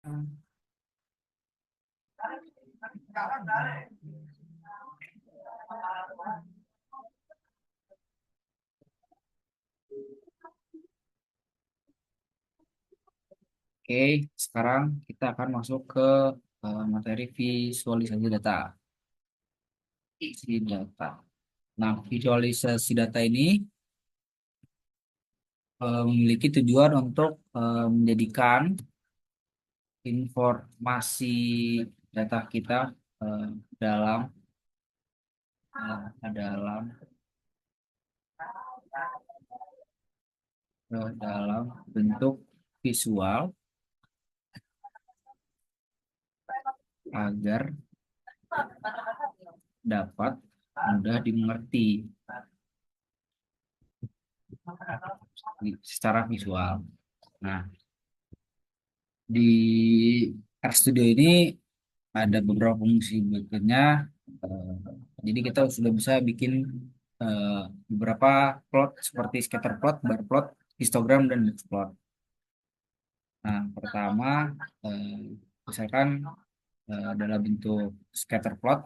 Oke, sekarang kita akan masuk ke materi visualisasi data. Isi data. Nah, visualisasi data ini memiliki tujuan untuk menjadikan informasi data kita eh, dalam dalam dalam bentuk visual agar dapat mudah dimengerti secara visual. Nah, di RStudio ini ada beberapa fungsi berikutnya. Eh, jadi kita sudah bisa bikin eh, beberapa plot seperti scatter plot, bar plot, histogram, dan box plot. Nah, pertama, eh, misalkan dalam bentuk scatter plot,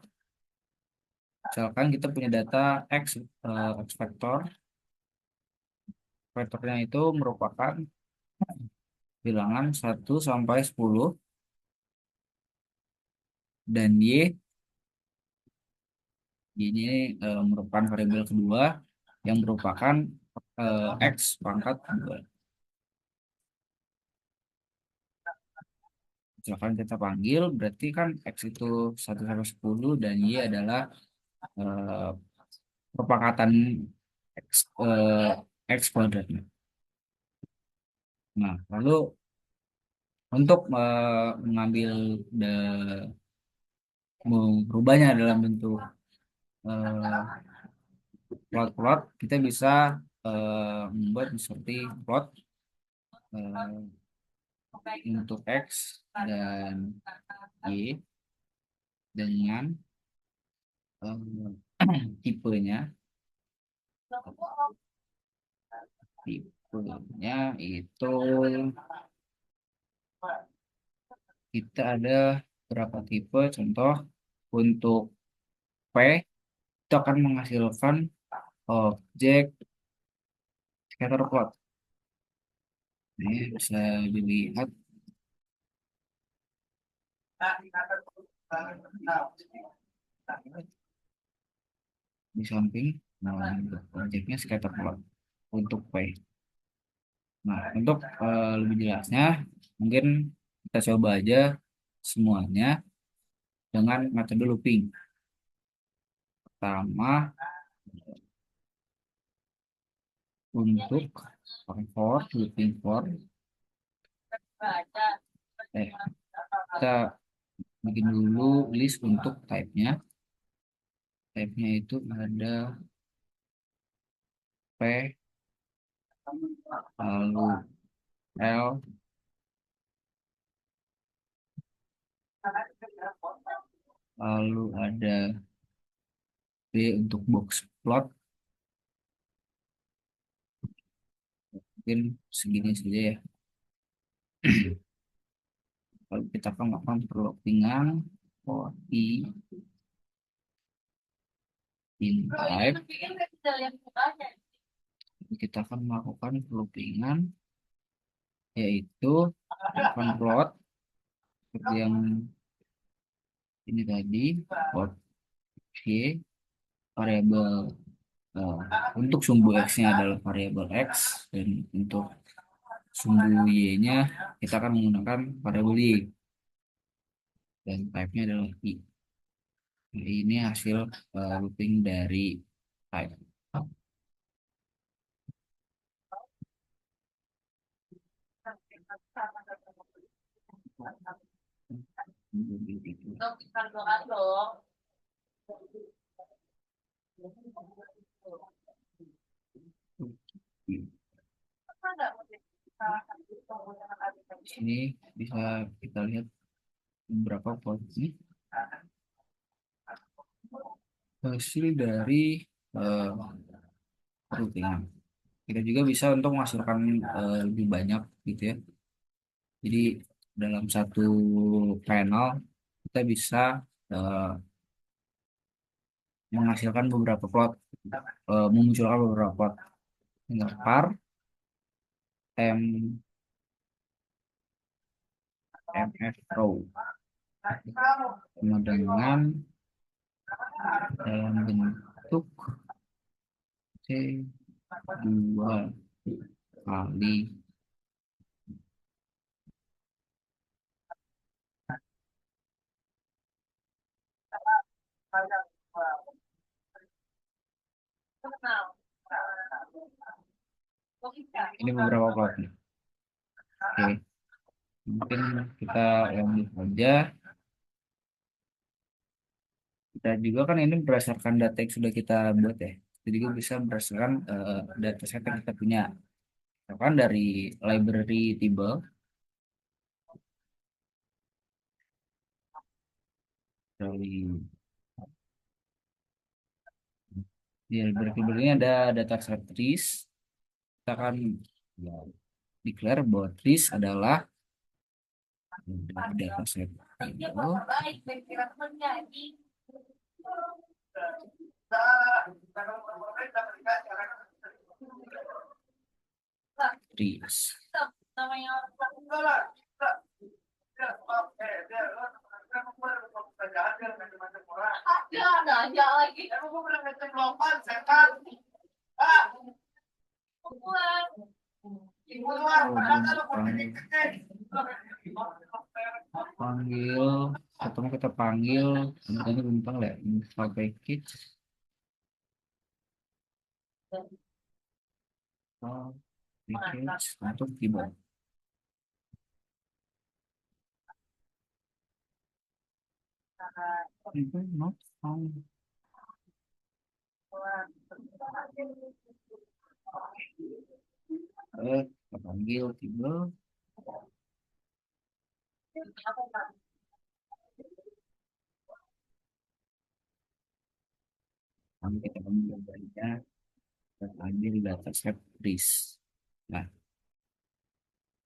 misalkan kita punya data X, X vektor. Vektornya itu merupakan bilangan 1 sampai 10, dan Y ini merupakan variabel kedua yang merupakan X pangkat 2. Misalkan kita panggil, berarti kan X itu 1 sampai 10 dan Y adalah eh, perpangkatan X, X kuadratnya. Nah, lalu untuk mengambil merubahnya dalam bentuk eh, plot-plot, kita bisa membuat seperti plot eh, untuk X dan Y dengan tipenya. Tipenya itu kita ada berapa tipe. Contoh untuk P itu akan menghasilkan objek scatter plot. Ini bisa dilihat di samping. Nah, untuk objeknya scatter plot untuk P. Nah, untuk lebih jelasnya, mungkin kita coba aja semuanya dengan metode looping. Pertama, untuk for looping for, kita bikin dulu list untuk type-nya. Type-nya itu ada P, lalu L, lalu ada B untuk box plot. Mungkin segini saja ya. Kalau kita akan melakukan perloopingan for in type, kita akan melakukan perloopingan yaitu akan plot seperti yang ini tadi, plot Y, variabel eh, untuk sumbu X-nya adalah variabel X, dan untuk sumbu Y-nya kita akan menggunakan variabel Y, dan type-nya adalah I. Nah, ini hasil looping dari type. Di sini bisa kita lihat beberapa posisi hasil dari eh, routingan. Kita juga bisa untuk menghasilkan lebih banyak gitu ya. Jadi dalam satu panel kita bisa eh, menghasilkan beberapa plot, memunculkan beberapa plot. Tinggal par m mf row sama dengan dalam bentuk c dua kali ini beberapa plotnya. Oke, mungkin kita lanjut aja. Kita juga kan ini berdasarkan data yang sudah kita buat ya. Jadi juga bisa berdasarkan data set yang kita punya. Misalkan dari library table, dari di library table ini ada data set trees. Kita akan ya, declare bahwa trees adalah data set table trees. Panggil atau mau kita panggil ini bintang ya info package package untuk keyboard. Itu not found. Kita panggil keyboard. Nanti kita panggil gambarnya dan ambil data set trees. Nah,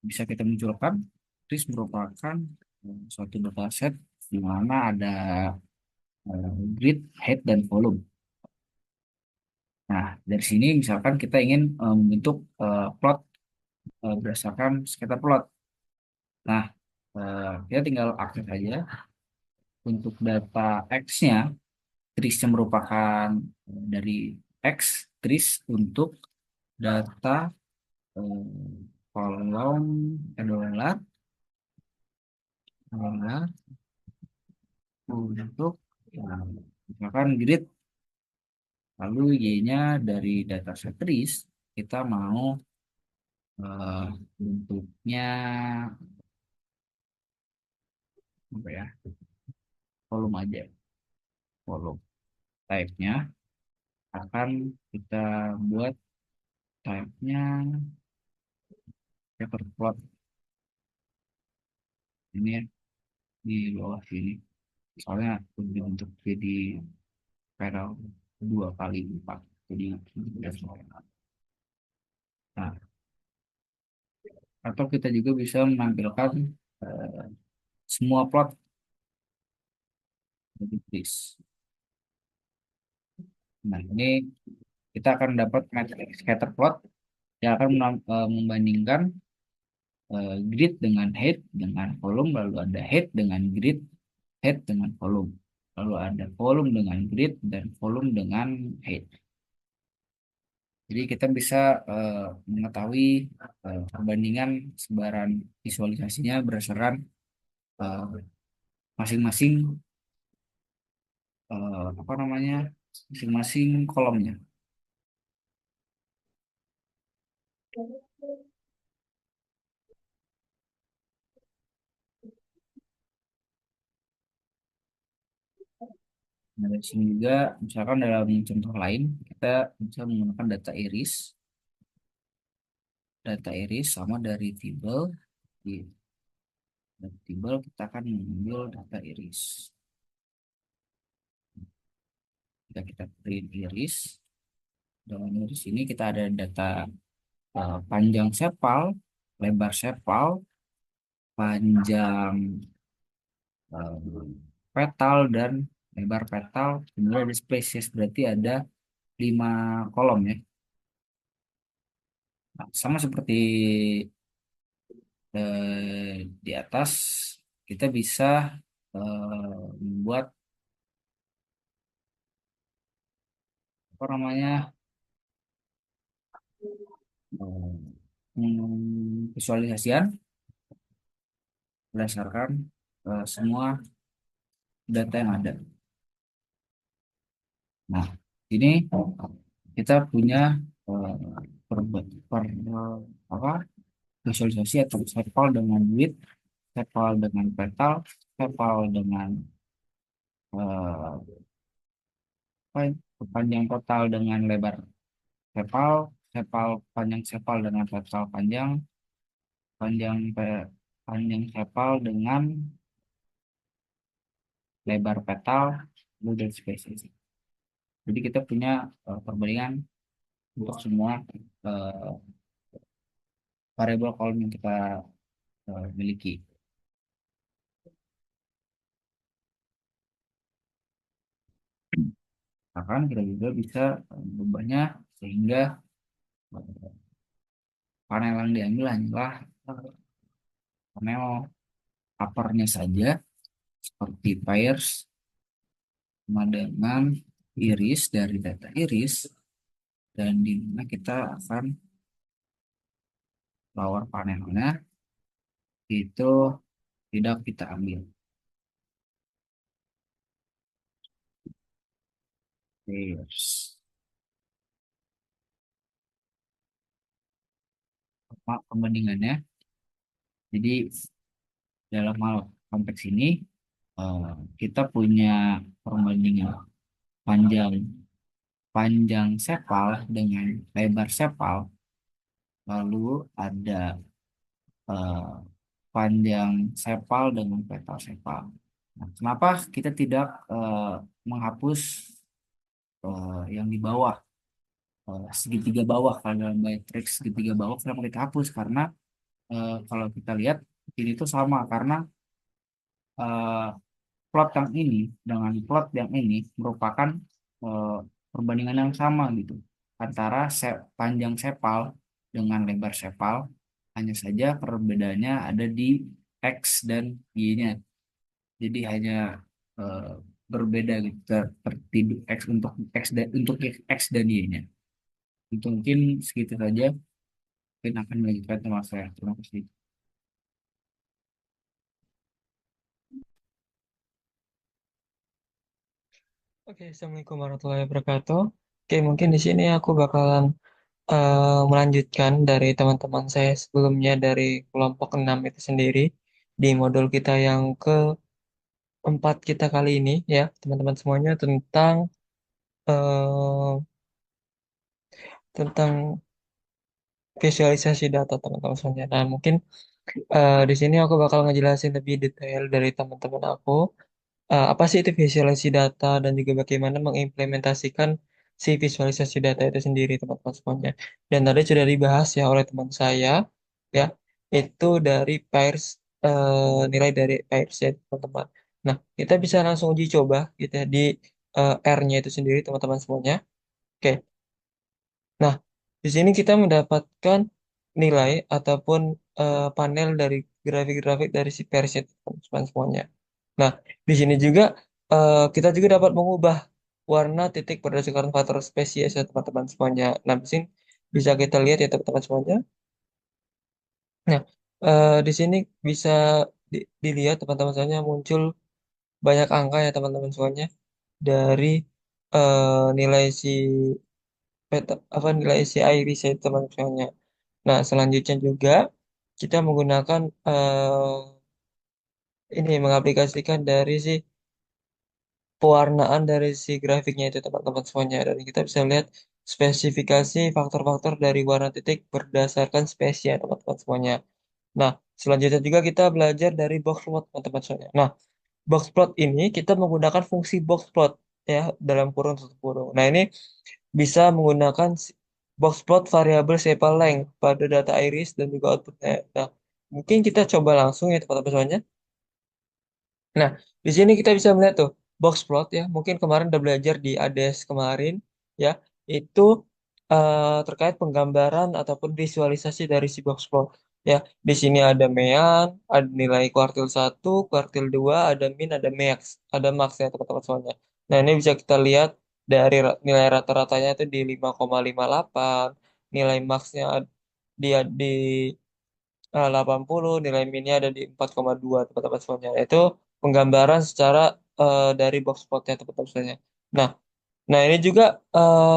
bisa kita munculkan trees merupakan suatu data set di mana ada grid, height, dan volume. Nah, dari sini misalkan kita ingin membentuk plot berdasarkan scatter plot. Nah, kita tinggal akses aja untuk data X-nya, trees-nya merupakan dari X, trees untuk data eh, kolom dolar, dolar untuk misalkan grid, lalu Y-nya dari data set trees, kita mau eh, bentuknya apa ya, kolom aja, kolom. Type-nya akan kita buat type-nya paper plot ini ya, di bawah sini. Soalnya lebih untuk jadi panel 2 kali 4. Jadi ya, nah, atau kita juga bisa menampilkan eh, semua plot jadi please. Nah, ini kita akan dapat matrix scatter plot yang akan membandingkan grid dengan height dengan volume, lalu ada height dengan grid, height dengan volume, lalu ada volume dengan grid dan volume dengan height. Jadi kita bisa eh, mengetahui perbandingan sebaran visualisasinya berdasarkan eh, masing-masing apa namanya, masing-masing kolomnya. Nah, dari sini juga misalkan dalam contoh lain kita bisa menggunakan data iris sama dari table. Di dari table kita akan mengambil data iris. Jika kita print iris, dalam iris ini kita ada data panjang sepal, lebar sepal, panjang eh, petal dan lebar petal, kemudian ada spesies, berarti ada 5 kolom ya. Nah, sama seperti di atas, kita bisa membuat apa namanya, visualisasian berdasarkan semua data yang ada. Nah, ini kita punya eh, per, apa, visualisasi atau sepal dengan width, sepal dengan petal, sepal dengan eh, apa ya, panjang total dengan lebar sepal, sepal panjang sepal dengan petal panjang, panjang panjang sepal dengan lebar petal, dan spesies. Jadi kita punya perbandingan untuk semua eh, variabel kolom yang kita miliki. Bahkan kita juga bisa berubahnya sehingga eh, panel yang diambil hanyalah panel uppernya saja, seperti pairs sama dengan iris dari data iris, dan di mana kita akan lower panelnya itu tidak kita ambil. Pairs. Apa pembandingannya? Jadi dalam hal konteks ini eh, kita punya perbandingan panjang panjang sepal dengan lebar sepal, lalu ada eh, panjang sepal dengan petal sepal. Nah, kenapa kita tidak menghapus yang di bawah, segitiga bawah, kalau dalam matriks segitiga bawah kenapa kita hapus? Karena kalau kita lihat ini tuh sama, karena eh, plot yang ini dengan plot yang ini merupakan eh, perbandingan yang sama gitu antara panjang sepal dengan lebar sepal, hanya saja perbedaannya ada di X dan Y-nya. Jadi hanya eh, berbeda gitu, tertidur X untuk X dan Y-nya. Itu mungkin segitu saja. Mungkin akan melanjutkan tema saya. Terima kasih. Oke, Assalamualaikum warahmatullahi wabarakatuh. Oke, mungkin di sini aku bakalan melanjutkan dari teman-teman saya sebelumnya dari kelompok 6 itu sendiri di modul kita yang keempat kita kali ini ya, teman-teman semuanya tentang visualisasi data teman-teman semuanya. Nah, mungkin di sini aku bakal ngejelasin lebih detail dari teman-teman aku apa sih itu visualisasi data dan juga bagaimana mengimplementasikan si visualisasi data itu sendiri teman-teman semuanya. Dan tadi sudah dibahas ya oleh teman saya ya, itu dari pairs nilai dari pairs ya teman-teman. Nah, kita bisa langsung uji coba gitu ya di R-nya itu sendiri teman-teman semuanya. Oke. Nah, di sini kita mendapatkan nilai ataupun panel dari grafik-grafik dari si pairs itu teman-teman semuanya. Nah, di sini juga kita juga dapat mengubah warna titik berdasarkan faktor spesies ya teman-teman semuanya. Nah, di sini bisa kita lihat ya teman-teman semuanya. Nah, di sini bisa dilihat teman-teman semuanya muncul banyak angka ya teman-teman semuanya dari nilai si apa nilai si iris ya teman-teman semuanya. Nah, selanjutnya juga kita menggunakan ini mengaplikasikan dari si pewarnaan dari si grafiknya itu teman-teman semuanya, dan kita bisa lihat spesifikasi faktor-faktor dari warna titik berdasarkan spesies teman-teman semuanya. Nah, selanjutnya juga kita belajar dari box plot teman-teman semuanya. Nah, box plot ini kita menggunakan fungsi box plot ya dalam kurung tutup kurung. Nah, ini bisa menggunakan box plot variabel sepal length pada data iris dan juga outputnya. Nah, mungkin kita coba langsung ya teman-teman semuanya. Nah, di sini kita bisa melihat tuh box plot ya. Mungkin kemarin udah belajar di ADS kemarin ya, itu terkait penggambaran ataupun visualisasi dari si box plot. Ya, di sini ada mean, ada nilai kuartil 1, kuartil 2, ada min, ada max ya teman-teman semuanya. Nah, ini bisa kita lihat dari nilai rata-ratanya itu di 5,58, nilai maxnya di 80, nilai minnya ada di 4,2 teman-teman semuanya. Itu penggambaran secara dari box plotnya teman-teman semuanya. Nah, nah ini juga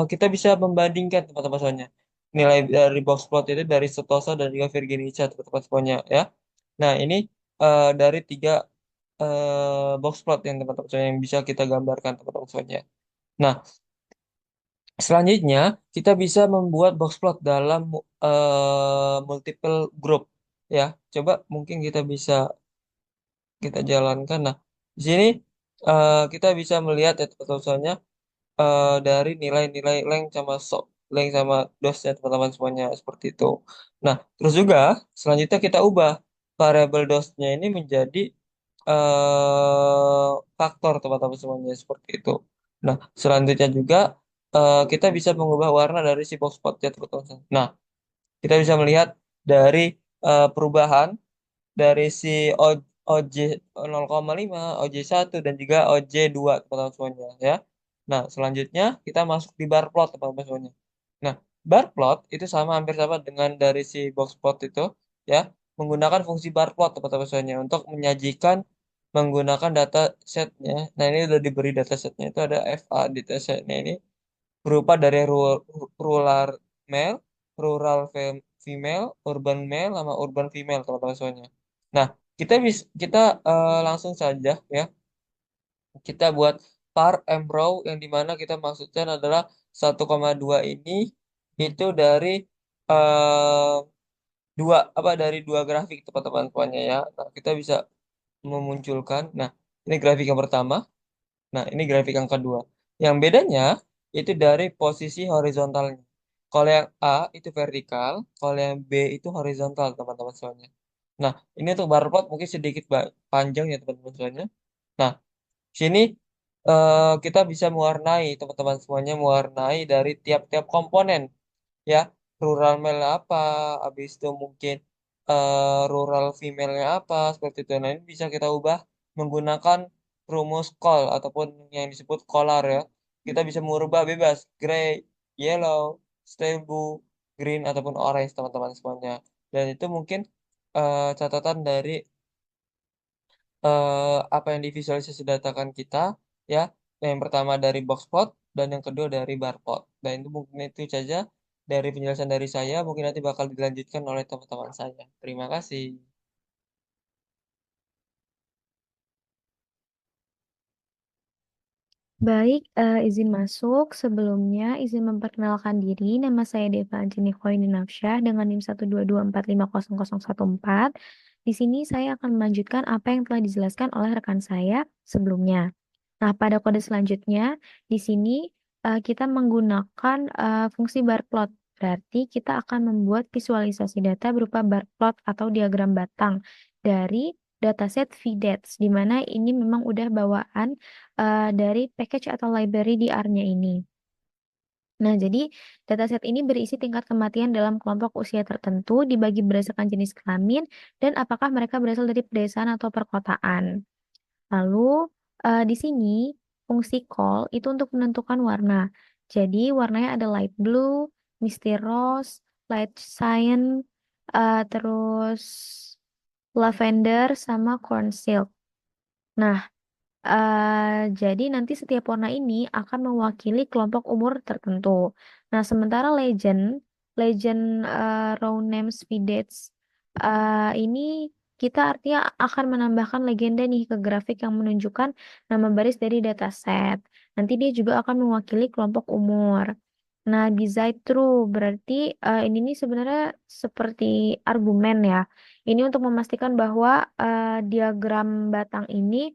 kita bisa membandingkan teman-teman semuanya. Nilai dari box plot itu dari Setosa dan juga Virginija teman-teman semuanya ya. Nah, ini dari tiga box plot yang teman-teman semuanya yang bisa kita gambarkan teman-teman semuanya. Nah, selanjutnya, kita bisa membuat box plot dalam multiple group ya. Coba mungkin kita bisa kita jalankan. Nah, di sini kita bisa melihat ya teman-teman dari nilai-nilai length sama dosnya teman-teman semuanya seperti itu. Nah, terus juga selanjutnya kita ubah variabel dosnya ini menjadi faktor teman-teman semuanya seperti itu. Nah, selanjutnya juga kita bisa mengubah warna dari si box plotnya teman-teman. Nah, kita bisa melihat dari perubahan dari si OJ 0,5, OJ1 dan juga OJ2 teman-teman semuanya ya. Nah, selanjutnya kita masuk di bar plot teman-teman semuanya. Nah, bar plot itu sama hampir sama dengan dari si box plot itu ya, menggunakan fungsi bar plot teman-teman semuanya untuk menyajikan menggunakan data setnya. Nah, ini udah diberi data setnya itu ada FA data setnya ini berupa dari rural male, female, urban male, sama urban female teman-teman semuanya. Nah, kita langsung saja ya kita buat par and row yang dimana kita maksudkan adalah 1,2 ini itu dari eh, dari dua grafik teman-teman semuanya ya. Nah, kita bisa memunculkan. Nah, ini grafik yang pertama. Nah, ini grafik yang kedua. Yang bedanya itu dari posisi horizontalnya. Kalau yang A itu vertikal, kalau yang B itu horizontal, teman-teman semuanya. Nah, ini untuk bar plot mungkin sedikit panjang ya, teman-teman semuanya. Nah, sini kita bisa mewarnai, teman-teman semuanya, mewarnai dari tiap-tiap komponen ya, rural male apa, habis itu mungkin rural female-nya apa seperti itu. Nah, ini bisa kita ubah menggunakan rumus call ataupun yang disebut color ya. Kita bisa merubah bebas gray, yellow, steel blue, green ataupun orange teman-teman semuanya. Dan itu mungkin catatan dari apa yang divisualisasi datakan kita ya. Yang pertama dari box plot dan yang kedua dari bar plot. Dan itu mungkin itu saja dari penjelasan dari saya. Mungkin nanti bakal dilanjutkan oleh teman-teman saya. Terima kasih. Baik, izin masuk. Sebelumnya, izin memperkenalkan diri. Nama saya Deva Anjini Khoini Nafsyah dengan NIM 122450014. Di sini saya akan melanjutkan apa yang telah dijelaskan oleh rekan saya sebelumnya. Nah, pada kode selanjutnya, di sini kita menggunakan fungsi bar plot. Berarti kita akan membuat visualisasi data berupa bar plot atau diagram batang dari dataset VDATS, di mana ini memang udah bawaan dari package atau library di R-nya ini. Nah, jadi dataset ini berisi tingkat kematian dalam kelompok usia tertentu dibagi berdasarkan jenis kelamin dan apakah mereka berasal dari pedesaan atau perkotaan. Lalu di sini fungsi call itu untuk menentukan warna. Jadi warnanya ada light blue, misty rose, light cyan, terus lavender sama corn silk. Nah, jadi nanti setiap warna ini akan mewakili kelompok umur tertentu. Nah, sementara legend row names Videts ini kita artinya akan menambahkan legenda nih ke grafik yang menunjukkan nama baris dari dataset. Nanti dia juga akan mewakili kelompok umur. Nah, beside true berarti ini nih sebenarnya seperti argumen ya. Ini untuk memastikan bahwa diagram batang ini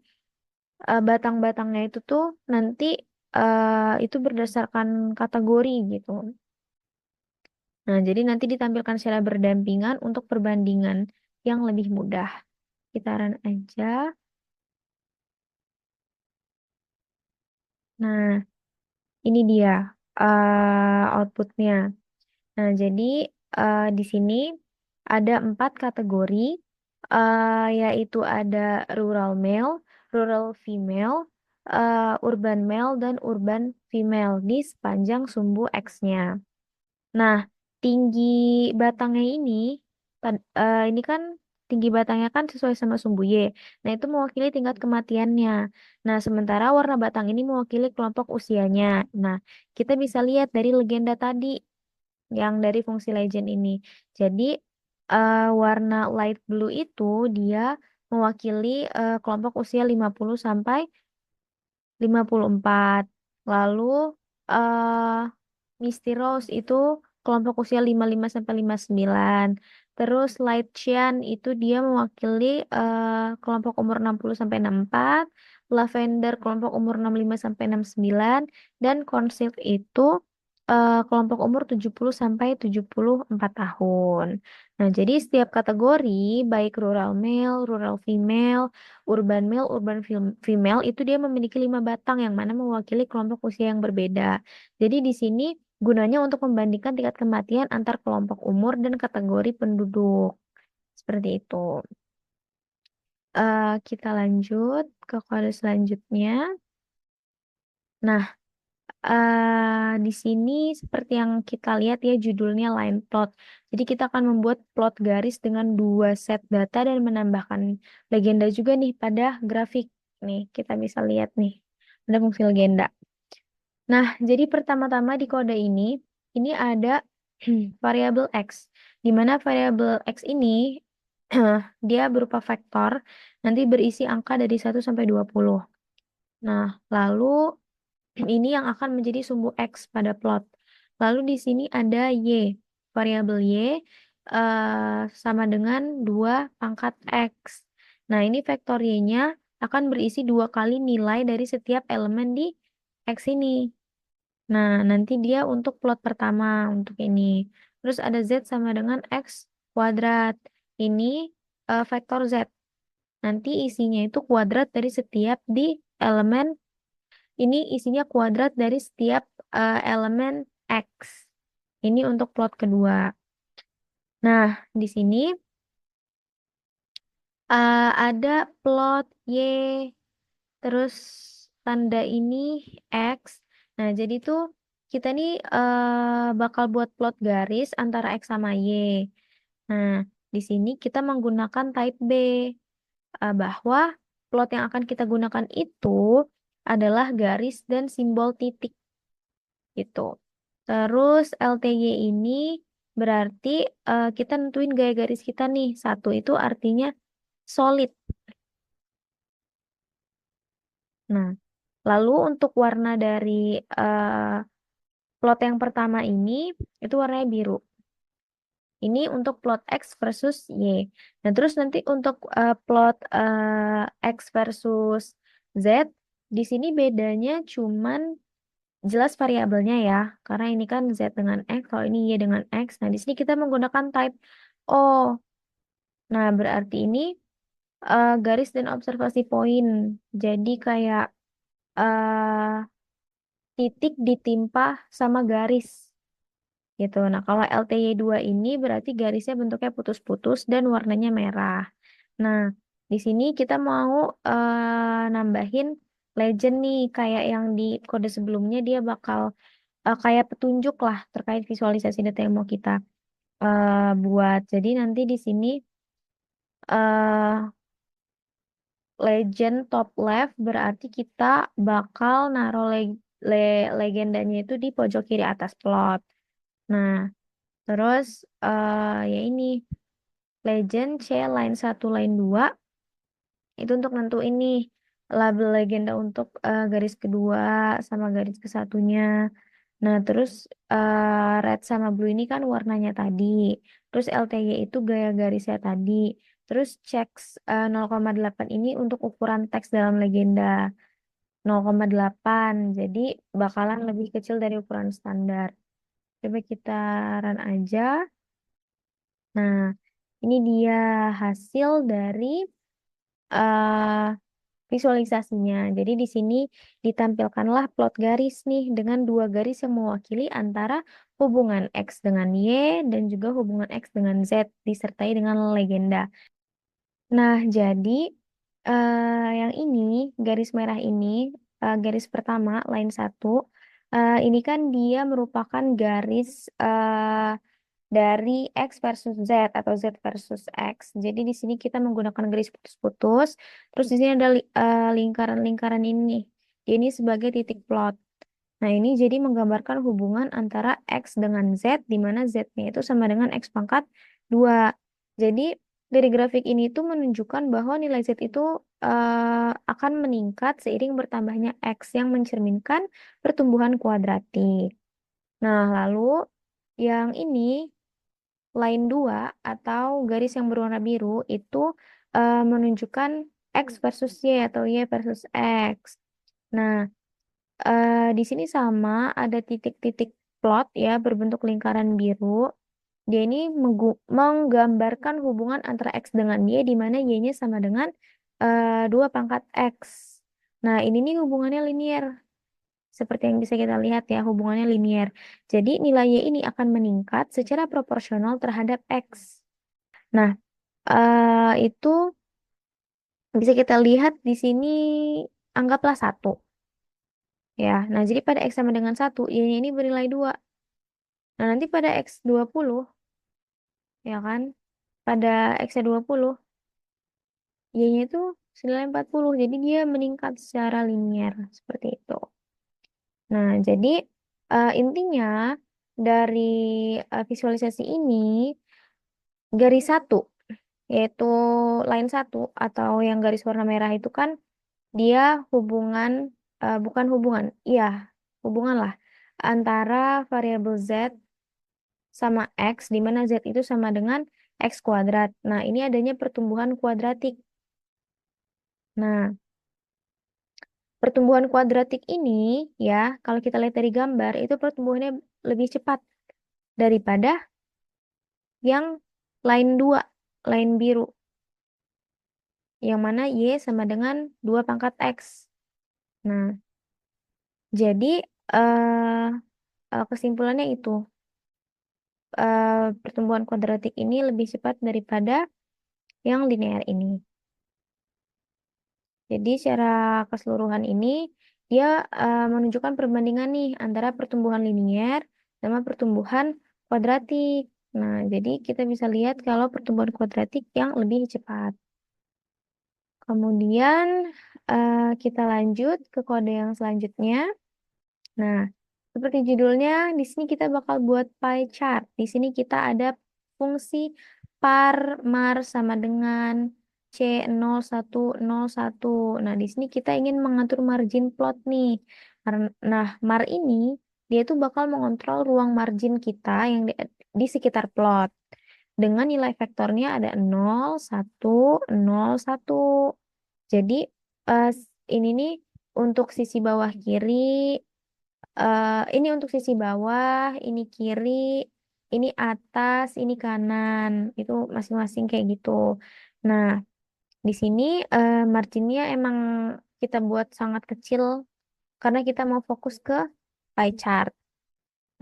batang-batangnya itu tuh nanti itu berdasarkan kategori gitu. Nah, jadi nanti ditampilkan secara berdampingan untuk perbandingan. yang lebih mudah. Kita run aja. Nah, ini dia outputnya. Nah, jadi di sini ada 4 kategori, yaitu ada rural male, rural female, urban male, dan urban female di sepanjang sumbu X-nya. Nah, tinggi batangnya ini kan tinggi batangnya kan sesuai sama sumbu Y. Nah, itu mewakili tingkat kematiannya. Nah, sementara warna batang ini mewakili kelompok usianya. Nah, kita bisa lihat dari legenda tadi yang dari fungsi legend ini. Jadi, warna light blue itu dia mewakili kelompok usia 50 sampai 54. Lalu eh Misty Rose itu kelompok usia 55 sampai 59. Terus Light Cyan itu dia mewakili kelompok umur 60 sampai 64. Lavender kelompok umur 65 sampai 69 dan Concealed itu kelompok umur 70 sampai 74 tahun. Nah, jadi setiap kategori baik rural male, rural female, urban female itu dia memiliki 5 batang yang mana mewakili kelompok usia yang berbeda. Jadi di sini gunanya untuk membandingkan tingkat kematian antar kelompok umur dan kategori penduduk. Seperti itu. Kita lanjut ke kode selanjutnya. Nah, di sini seperti yang kita lihat ya judulnya line plot. Jadi kita akan membuat plot garis dengan 2 set data dan menambahkan legenda juga nih pada grafik. Nih, kita bisa lihat nih. Ada fungsi legenda. Nah, jadi pertama-tama di kode ini ada variabel X, di mana variabel X ini dia berupa vektor, nanti berisi angka dari 1 sampai 20. Nah, lalu ini yang akan menjadi sumbu X pada plot. Lalu di sini ada Y, variabel Y sama dengan 2 pangkat X. Nah, ini vektor Y-nya akan berisi 2 kali nilai dari setiap elemen di X ini. Nah, nanti dia untuk plot pertama untuk ini. Terus ada Z sama dengan X kuadrat. Ini vektor Z. Nanti isinya itu kuadrat dari setiap di elemen. Ini isinya kuadrat dari setiap elemen X. Ini untuk plot kedua. Nah, di sini ada plot Y. Terus tanda ini X. Nah, jadi tuh kita nih bakal buat plot garis antara X sama Y. Nah, di sini kita menggunakan type B, bahwa plot yang akan kita gunakan itu adalah garis dan simbol titik gitu. Terus LTY ini berarti kita nentuin gaya garis kita nih. 1 itu artinya solid. Nah, lalu untuk warna dari plot yang pertama ini itu warnanya biru. Ini untuk plot X versus Y. Nah, terus nanti untuk plot X versus Z, di sini bedanya cuman jelas variabelnya ya. Karena ini kan Z dengan X, kalau ini Y dengan X. Nah, di sini kita menggunakan type O. Nah, berarti ini garis dan observasi poin. Jadi kayak titik ditimpa sama garis gitu. Nah, kalau LTY2 ini berarti garisnya bentuknya putus-putus dan warnanya merah. Nah, di sini kita mau nambahin legend nih kayak yang di kode sebelumnya dia bakal kayak petunjuk lah terkait visualisasi data yang mau kita buat. Jadi nanti di sini eh legend top left berarti kita bakal naruh legendanya itu di pojok kiri atas plot. Nah, terus ya ini legend C line 1 line 2 itu untuk nentuin nih label legenda untuk garis kedua sama garis ke satunya. Nah, terus red sama blue ini kan warnanya tadi. Terus LTY itu gaya garisnya tadi. Terus checks 0,8 ini untuk ukuran teks dalam legenda 0,8. Jadi bakalan lebih kecil dari ukuran standar. Coba kita run aja. Nah, Ini dia hasil dari eh, visualisasinya. Jadi di sini ditampilkanlah plot garis nih dengan dua garis yang mewakili antara hubungan X dengan Y dan juga hubungan X dengan Z disertai dengan legenda. Nah, jadi yang ini garis merah ini garis pertama line 1 ini kan dia merupakan garis dari X versus Z atau Z versus X. Jadi di sini kita menggunakan garis putus-putus. Terus di sini ada lingkaran-lingkaran ini nih. Ini sebagai titik plot. Nah, ini jadi menggambarkan hubungan antara X dengan Z, di mana Z-nya itu sama dengan X pangkat 2. Jadi, dari grafik ini tuh menunjukkan bahwa nilai Z itu akan meningkat seiring bertambahnya X yang mencerminkan pertumbuhan kuadratik. Nah, lalu yang ini line 2 atau garis yang berwarna biru itu menunjukkan X versus Y atau Y versus X. Nah, di sini sama ada titik-titik plot ya berbentuk lingkaran biru. Dia ini menggambarkan hubungan antara X dengan Y di mana Y-nya sama dengan 2 pangkat X. Nah, ini nih hubungannya linear. Seperti yang bisa kita lihat ya, hubungannya linear. Jadi nilai Y ini akan meningkat secara proporsional terhadap X. Nah, itu bisa kita lihat di sini anggaplah 1. Ya, nah jadi pada X sama dengan 1, Y-nya ini bernilai 2. Nah, nanti pada X 20, ya kan, pada X-nya 20, Y-nya itu senilai 40. Jadi dia meningkat secara linear, seperti itu. Nah, jadi intinya dari visualisasi ini, garis 1, yaitu line 1, atau yang garis warna merah itu kan, dia hubungan, bukan hubungan, iya, hubungan lah, antara variabel Z sama X, di mana Z itu sama dengan X kuadrat. Nah, ini adanya pertumbuhan kuadratik. Nah, pertumbuhan kuadratik ini, ya, kalau kita lihat dari gambar, itu pertumbuhannya lebih cepat daripada yang line 2, line biru. Yang mana Y sama dengan 2 pangkat X. Nah, jadi kesimpulannya itu, pertumbuhan kuadratik ini lebih cepat daripada yang linear ini. Jadi secara keseluruhan ini dia menunjukkan perbandingan nih antara pertumbuhan linear sama pertumbuhan kuadratik. Nah, jadi kita bisa lihat kalau pertumbuhan kuadratik yang lebih cepat. Kemudian kita lanjut ke kode yang selanjutnya. Nah, seperti judulnya, di sini kita bakal buat pie chart. Di sini kita ada fungsi par mar sama dengan C0101. Nah, di sini kita ingin mengatur margin plot nih. Nah, mar ini dia tuh bakal mengontrol ruang margin kita yang di sekitar plot. Dengan nilai vektornya ada 0, 1, 0, 1. Jadi, eh, ini nih untuk sisi bawah kiri, ini untuk sisi bawah, ini kiri, ini atas, ini kanan. Itu masing-masing kayak gitu. Nah, di sini marginnya emang kita buat sangat kecil karena kita mau fokus ke pie chart.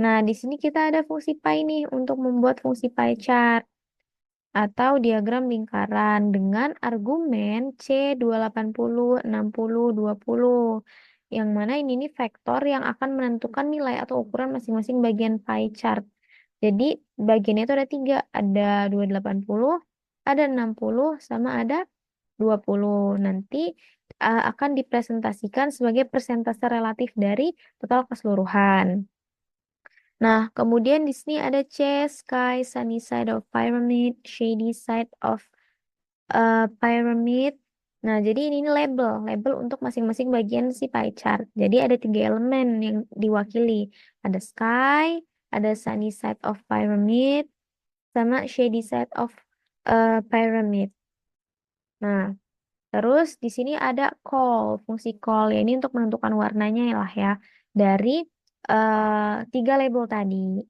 Nah, di sini kita ada fungsi pie nih untuk membuat fungsi pie chart atau diagram lingkaran dengan argumen C280, 60, 20. Yang mana ini nih vektor yang akan menentukan nilai atau ukuran masing-masing bagian pie chart. Jadi bagiannya itu ada 3, ada 280, ada 60, sama ada 20. Nanti akan dipresentasikan sebagai persentase relatif dari total keseluruhan. Nah, kemudian di sini ada C, sky, sunny side of pyramid, shady side of pyramid. Nah, jadi ini label, label untuk masing-masing bagian si pie chart. Jadi ada 3 elemen yang diwakili. Ada sky, ada sunny side of pyramid, sama shady side of pyramid. Nah, terus di sini ada call, fungsi call. Ya, ini untuk menentukan warnanya lah ya. Dari 3 label tadi.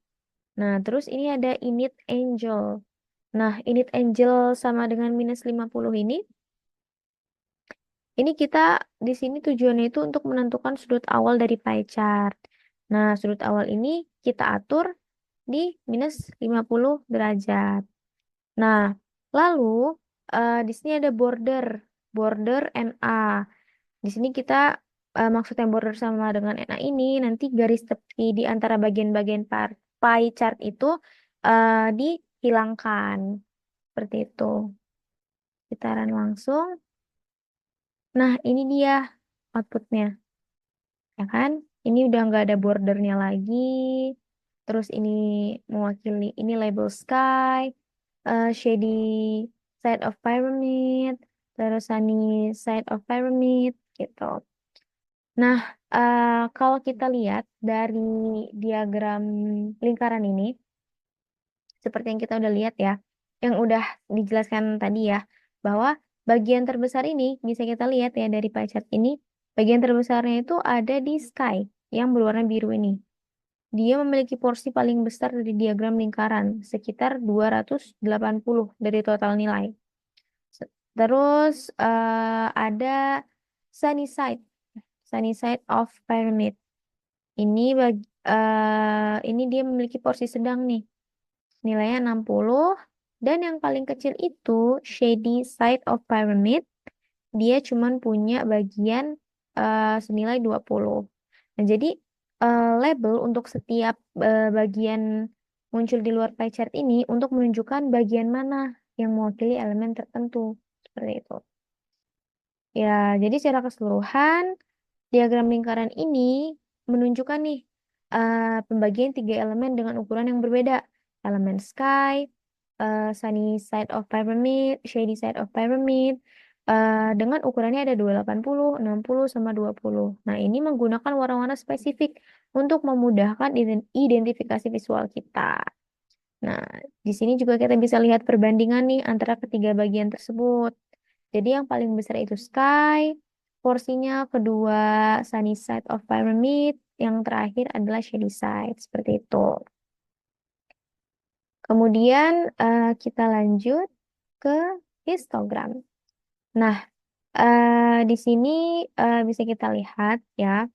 Nah, terus ini ada init angel. Nah, init angle sama dengan minus 50 ini kita di sini tujuannya itu untuk menentukan sudut awal dari pie chart. Nah, sudut awal ini kita atur di minus 50 derajat. Nah, lalu di sini ada border, border NA. Di sini kita maksudnya border sama dengan NA ini nanti garis tepi di antara bagian-bagian pie chart itu dihilangkan. Seperti itu. Putaran langsung. Nah, ini dia outputnya, ya kan? Ini udah nggak ada bordernya lagi. Terus ini mewakili, ini label sky, shady side of pyramid, terus sunny side of pyramid, gitu. Nah, kalau kita lihat dari diagram lingkaran ini, seperti yang kita udah lihat ya, yang udah dijelaskan tadi ya, bahwa bagian terbesar ini bisa kita lihat ya dari pie chart ini, bagian terbesarnya itu ada di sky yang berwarna biru ini. Dia memiliki porsi paling besar dari diagram lingkaran, sekitar 280 dari total nilai. Terus ada sunny side, sunny side of pyramid. Ini dia memiliki porsi sedang nih. Nilainya 60. Dan yang paling kecil itu shady side of pyramid. Dia cuman punya bagian senilai 20. Nah, jadi label untuk setiap bagian muncul di luar pie chart ini untuk menunjukkan bagian mana yang mewakili elemen tertentu. Seperti itu. Ya, jadi secara keseluruhan diagram lingkaran ini menunjukkan nih pembagian tiga elemen dengan ukuran yang berbeda. Elemen sky, sunny side of pyramid, shady side of pyramid, dengan ukurannya ada 280, 60, sama 20. Nah, ini menggunakan warna-warna spesifik untuk memudahkan identifikasi visual kita. Nah, di sini juga kita bisa lihat perbandingan nih antara ketiga bagian tersebut. Jadi yang paling besar itu sky, porsinya kedua sunny side of pyramid, yang terakhir adalah shady side, seperti itu. Kemudian kita lanjut ke histogram. Nah, di sini bisa kita lihat ya,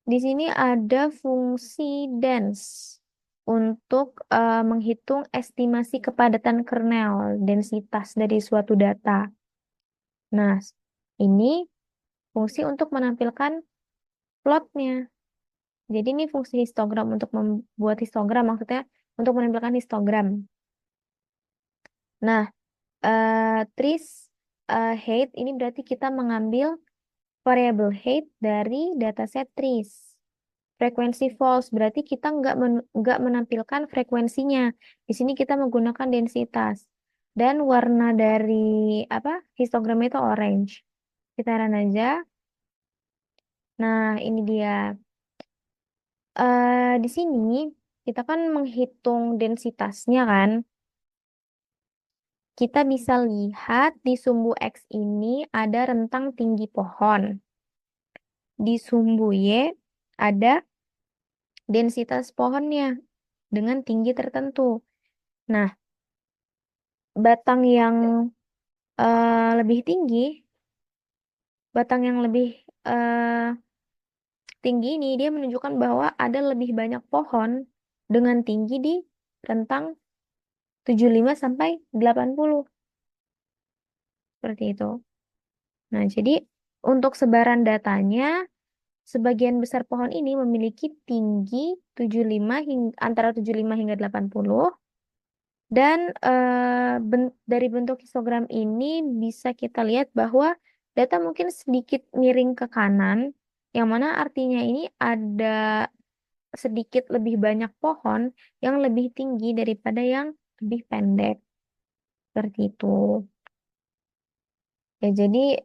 di sini ada fungsi dense untuk menghitung estimasi kepadatan kernel densitas dari suatu data. Nah, ini fungsi untuk menampilkan plotnya. Jadi ini fungsi histogram untuk membuat histogram, maksudnya untuk menampilkan histogram. Nah, trace height ini berarti kita mengambil variabel height dari dataset trace. Frekuensi false berarti kita nggak menampilkan frekuensinya. Di sini kita menggunakan densitas. Dan warna dari histogram itu orange. Kita run aja. Nah, ini dia. Di sini kita kan menghitung densitasnya kan. Kita bisa lihat di sumbu X ini ada rentang tinggi pohon. Di sumbu Y ada densitas pohonnya dengan tinggi tertentu. Nah, batang yang lebih tinggi, batang yang lebih eh, tinggi ini dia menunjukkan bahwa ada lebih banyak pohon dengan tinggi di rentang 75 sampai 80. Seperti itu. Nah, jadi untuk sebaran datanya, sebagian besar pohon ini memiliki tinggi 75 antara 75 hingga 80. Dan dari bentuk histogram ini bisa kita lihat bahwa data mungkin sedikit miring ke kanan, yang mana artinya ini ada sedikit lebih banyak pohon yang lebih tinggi daripada yang lebih pendek. Seperti itu. Ya, jadi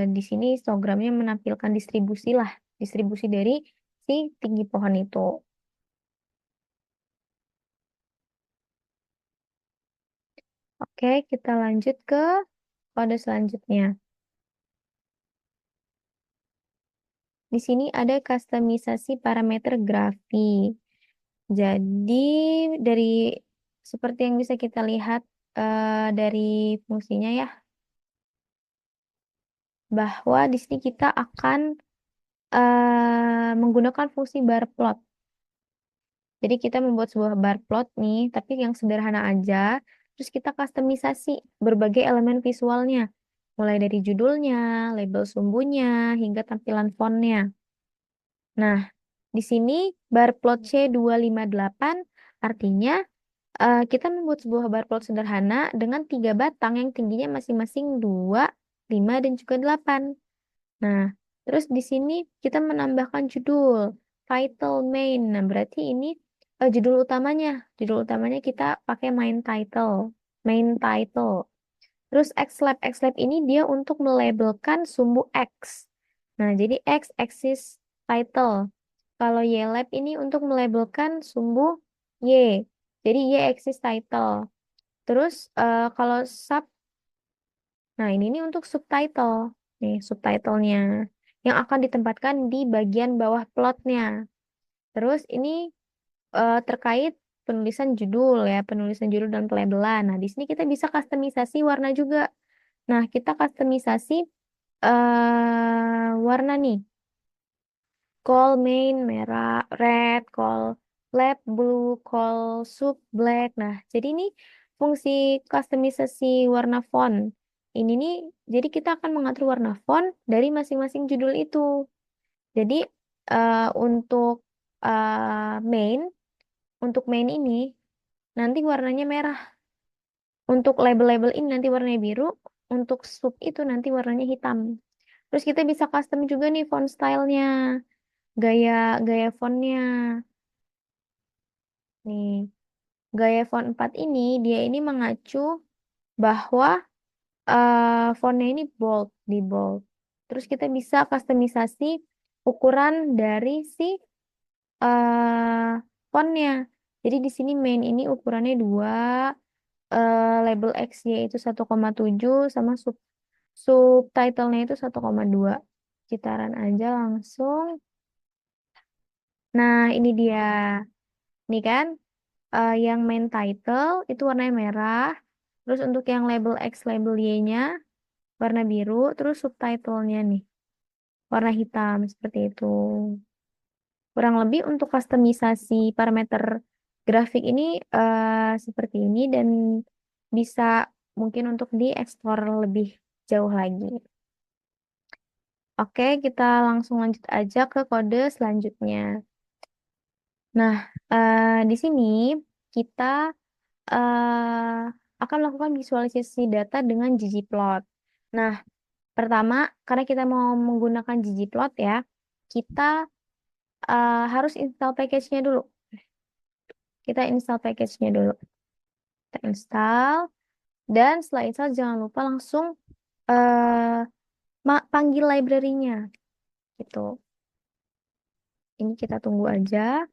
di sini histogramnya menampilkan distribusi dari si tinggi pohon itu. Oke, kita lanjut ke kode selanjutnya. Di sini ada kustomisasi parameter grafik. Jadi dari seperti yang bisa kita lihat dari fungsinya ya, bahwa di sini kita akan menggunakan fungsi bar plot. Jadi kita membuat sebuah bar plot nih, tapi yang sederhana aja. Terus kita kustomisasi berbagai elemen visualnya, mulai dari judulnya, label sumbunya, hingga tampilan fontnya. Nah, di sini bar plot C258 artinya kita membuat sebuah bar plot sederhana dengan 3 batang yang tingginya masing-masing 2, 5, dan juga 8. Nah, terus di sini kita menambahkan judul, title main. Nah, berarti ini judul utamanya. Judul utamanya kita pakai main title. Main title. Terus Xlab. Xlab ini dia untuk melabelkan sumbu X. Nah, jadi X axis title. Kalau YLab ini untuk melabelkan sumbu Y. Jadi Y axis title. Terus kalau sub, nah ini nih untuk subtitle. Nih subtitlenya yang akan ditempatkan di bagian bawah plotnya. Terus ini terkait penulisan judul ya, penulisan judul dan pelabelan. Nah, di sini kita bisa kustomisasi warna juga. Nah, kita kustomisasi warna nih. Call main merah, red, call lab blue, call sub black. Nah, jadi ini fungsi kustomisasi warna font. Ini nih, jadi kita akan mengatur warna font dari masing-masing judul itu. Jadi untuk main, untuk main ini nanti warnanya merah. Untuk label-label ini nanti warnanya biru. Untuk sub itu nanti warnanya hitam. Terus kita bisa custom juga nih font stylenya, gaya gaya fontnya. Nih, gaya font 4 ini dia ini mengacu bahwa fontnya ini bold, di bold. Terus kita bisa kustomisasi ukuran dari si eh fontnya. Jadi di sini main ini ukurannya 2, label X-nya itu 1,7 sama subtitlenya itu 1,2. Citaran aja langsung. Nah, ini dia. Nih kan, yang main title itu warnanya merah. Terus untuk yang label X, label Y-nya warna biru. Terus subtitlenya nih, warna hitam seperti itu. Kurang lebih untuk kustomisasi parameter grafik ini seperti ini dan bisa mungkin untuk dieksplor lebih jauh lagi. Oke, kita langsung lanjut aja ke kode selanjutnya. Nah, di sini kita akan melakukan visualisasi data dengan ggplot. Nah, pertama, karena kita mau menggunakan ggplot ya, kita harus install package-nya dulu. Kita install package-nya dulu. Kita install. Dan setelah install, jangan lupa langsung panggil library-nya. Gitu. Ini kita tunggu aja.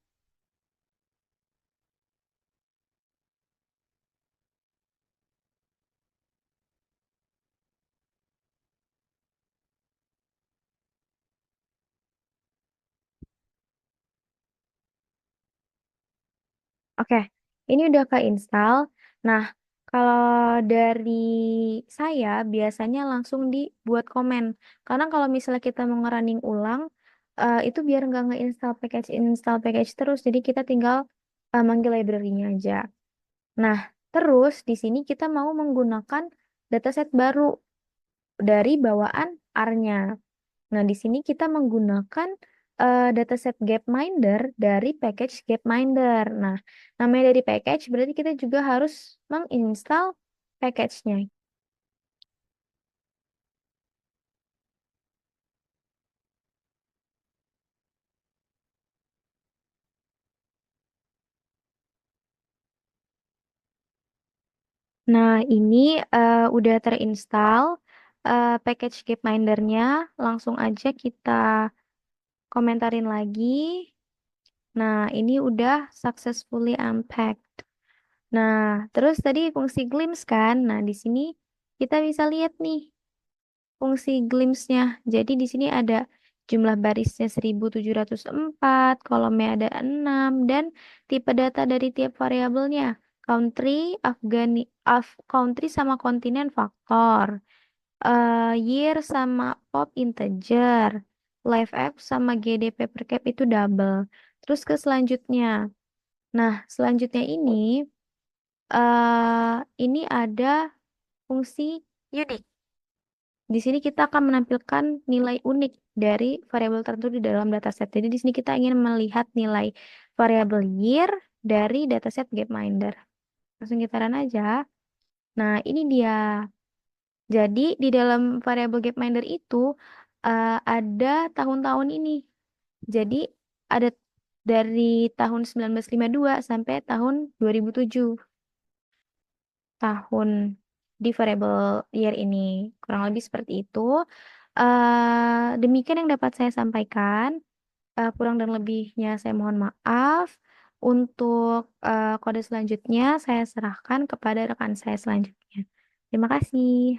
Oke, ini udah keinstall. Nah, kalau dari saya biasanya langsung dibuat komen. Karena kalau misalnya kita mau nge-running ulang, itu biar nggak install package terus. Jadi kita tinggal manggil library-nya aja. Nah, terus di sini kita mau menggunakan dataset baru dari bawaan R-nya. Nah, di sini kita menggunakan dataset Gapminder dari package Gapminder. Nah, namanya dari package berarti kita juga harus menginstal package-nya. Nah, ini udah terinstall package Gapminder-nya. Langsung aja kita komentarin lagi. Nah, ini udah successfully unpacked. Nah, terus tadi fungsi glimpse kan. Nah, di sini kita bisa lihat nih fungsi glimpse-nya. Jadi di sini ada jumlah barisnya 1704, kolomnya ada 6, dan tipe data dari tiap variabelnya. country, country sama kontinen faktor, year sama pop integer, live app sama GDP per cap itu double. Terus ke selanjutnya. Nah, selanjutnya ini ada fungsi unik. Di sini kita akan menampilkan nilai unik dari variabel tertentu di dalam dataset. Jadi di sini kita ingin melihat nilai variabel year dari dataset Gapminder. Langsung kita run aja. Nah, ini dia. Jadi di dalam variabel Gapminder itu ada tahun-tahun ini. Jadi ada dari tahun 1952 sampai tahun 2007 tahun di variabel year ini. Kurang lebih seperti itu. Demikian yang dapat saya sampaikan. Kurang dan lebihnya saya mohon maaf. Untuk kode selanjutnya saya serahkan kepada rekan saya selanjutnya. Terima kasih.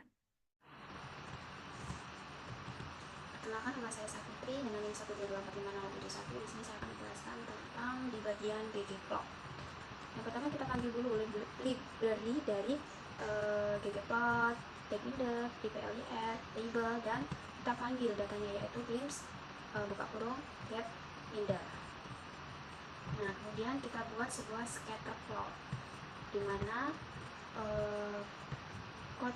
Perkenalkan, nama saya Sapitri dengan NIM 122450771. Di sini saya akan menjelaskan tentang di bagian ggplot. Yang pertama kita panggil dulu library dari ggplot, tagIndex, dplif, table, dan kita panggil datanya yaitu glimpse buka kurung gapminder. Nah, kemudian kita buat sebuah scatter plot di mana code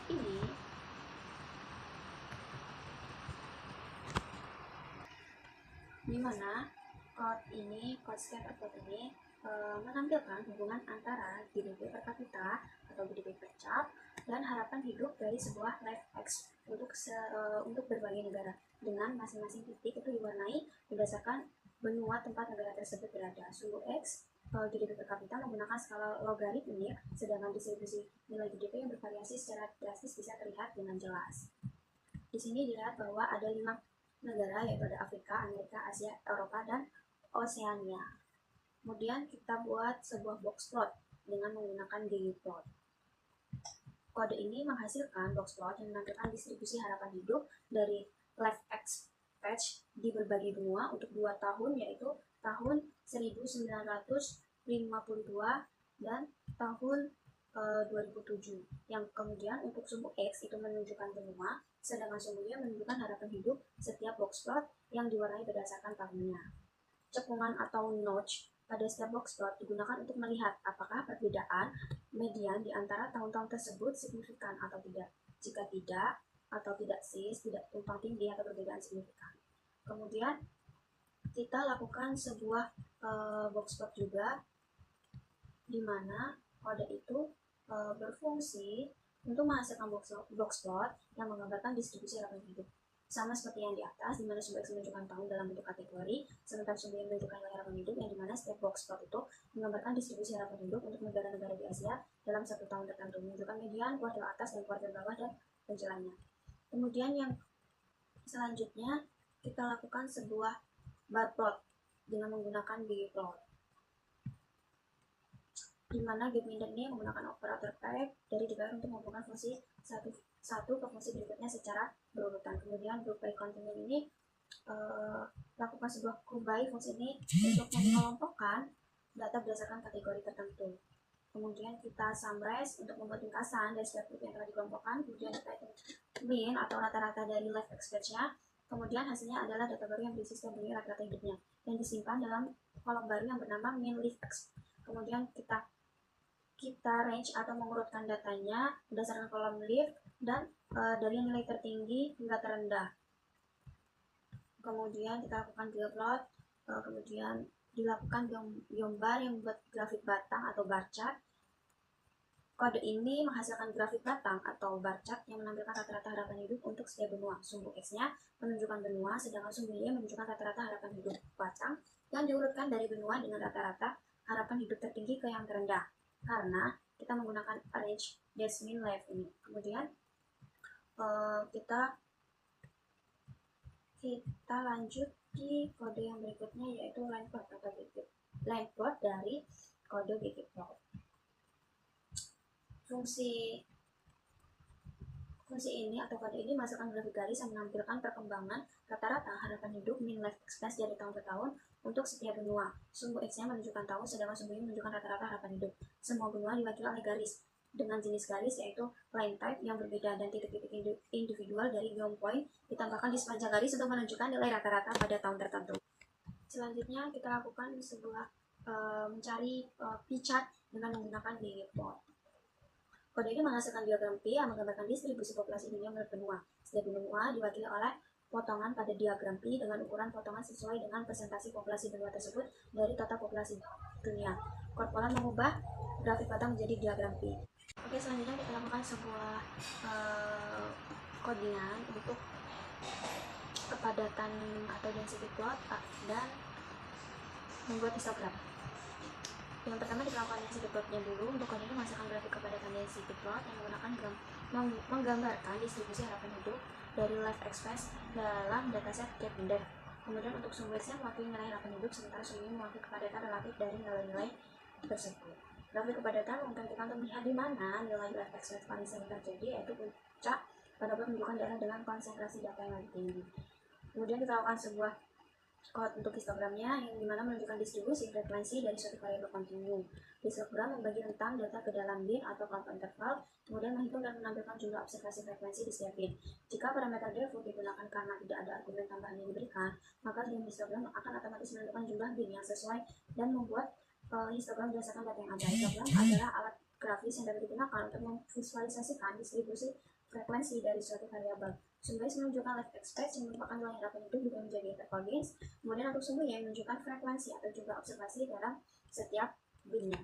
ini code scatter plot ini menampilkan hubungan antara GDP per kapita atau GDP per cap dan harapan hidup dari sebuah life X untuk berbagai negara, dengan masing-masing titik itu diwarnai berdasarkan benua tempat negara tersebut berada. Sumbu X GDP per kapita menggunakan skala logaritmik, sedangkan distribusi nilai GDP yang bervariasi secara drastis bisa terlihat dengan jelas. Di sini dilihat bahwa ada 5 negara, yaitu ada Afrika, Amerika, Asia, Eropa, dan Oseania. Kemudian kita buat sebuah box plot dengan menggunakan ggplot. Kode ini menghasilkan box plot yang menampilkan distribusi harapan hidup dari life expectancy di berbagai benua untuk 2 tahun, yaitu tahun 1952 dan tahun 2007. Yang kemudian untuk sumbu X itu menunjukkan benua, sedangkan sumbu Y menunjukkan harapan hidup setiap box plot yang diwarnai berdasarkan tahunnya. Cekungan atau notch pada setiap box plot digunakan untuk melihat apakah perbedaan median di antara tahun-tahun tersebut signifikan atau tidak. Jika tidak, atau tidak tumpang tindih atau perbedaan signifikan. Kemudian kita lakukan sebuah box plot juga, di mana kode itu berfungsi untuk menghasilkan box plot yang menggambarkan distribusi harapan hidup. Sama seperti yang di atas, di mana sumber X menunjukkan tahun dalam bentuk kategori, sementara sumber Y menunjukkan nilai harapan hidup, yang dimana setiap box plot itu menggambarkan distribusi harapan hidup untuk negara-negara di Asia dalam 1 tahun tertentu, menunjukkan median, kuartil atas, dan kuartil bawah, dan penjelasannya. Kemudian yang selanjutnya, kita lakukan sebuah bar plot dengan menggunakan ggplot, di mana Gapminder ini menggunakan operator pipe dari DPR untuk menghubungkan fungsi satu ke fungsi berikutnya secara berurutan. Kemudian group by continue ini lakukan sebuah group by fungsi ini untuk mengelompokkan data berdasarkan kategori tertentu. Kemudian kita summarize untuk membuat ringkasan dari setiap grup yang telah dikelompokkan. Kemudian kita hitung mean atau rata-rata dari life expectancy-nya. Kemudian hasilnya adalah data baru yang berisi setiap bunyi rata-rata hidupnya yang disimpan dalam kolom baru yang bernama mean life expectancy. Kemudian kita range atau mengurutkan datanya berdasarkan kolom lift dan dari nilai tertinggi hingga terendah. Kemudian kita lakukan ggplot, kemudian dilakukan gambar yang membuat grafik batang atau bar chart. Kode ini menghasilkan grafik batang atau bar chart yang menampilkan rata-rata harapan hidup untuk setiap benua. Sumbu X-nya menunjukkan benua, sedangkan sumbu Y menunjukkan rata-rata harapan hidup batang yang diurutkan dari benua dengan rata-rata harapan hidup tertinggi ke yang terendah, karena kita menggunakan arrange dash min left ini. Kemudian kita lanjut di kode yang berikutnya, yaitu line plot atau line plot dari kode ggplot. Fungsi Fungsi ini atau kode ini masukkan grafik garis yang menampilkan perkembangan rata-rata harapan hidup mean life expectancy dari tahun ke tahun untuk setiap benua. Sumbu X-nya menunjukkan tahun, sedangkan sumbu Y menunjukkan rata-rata harapan hidup. Semua benua diwakili oleh garis dengan jenis garis yaitu line type yang berbeda dan titik-titik individual dari beyond point ditambahkan di sepanjang garis untuk menunjukkan nilai rata-rata pada tahun tertentu. Selanjutnya kita lakukan sebuah mencari p-chart dengan menggunakan ggplot. Kode ini menghasilkan diagram P yang menggambarkan distribusi populasi dunia menurut benua. Setiap benua diwakili oleh potongan pada diagram P dengan ukuran potongan sesuai dengan presentasi populasi benua tersebut dari total populasi dunia. Korporat mengubah grafik pada menjadi diagram P. Oke, selanjutnya kita lakukan sebuah codingan untuk kepadatan atau density plot dan membuat histogram. Yang pertama kita lakukan density plotnya dulu. Untuk kode ini masukkan grafik kepadatan density plot yang menggambarkan distribusi harapan hidup dari life expectancy dalam dataset Gapminder. Kemudian untuk sumbu X-nya mewakili nilai harapan hidup, sementara sumbu Y mewakili kepadatan relatif dari nilai-nilai tersebut. Grafik kepadatan memperhatikan untuk melihat di mana nilai life expectancy paling sering terjadi, yaitu puncak pada menunjukkan daerah dengan konsentrasi data yang lebih tinggi. Kemudian kita lakukan sebuah code untuk histogramnya yang dimana menunjukkan distribusi frekuensi dari suatu variabel kontinu. Histogram membagi rentang data ke dalam bin atau kelompok interval, kemudian menghitung dan menampilkan jumlah observasi frekuensi di setiap bin. Jika parameter default digunakan karena tidak ada argumen tambahan yang diberikan, maka bin histogram akan otomatis menentukan jumlah bin yang sesuai dan membuat histogram berdasarkan data yang ada. Histogram adalah alat grafis yang dapat digunakan untuk memvisualisasikan distribusi frekuensi dari suatu variabel. Sumber X menunjukkan life expectancy yang merupakan nilai harapan hidup juga menjadi interval gains. Kemudian untuk sumber Y menunjukkan frekuensi atau jumlah observasi dalam setiap binnya.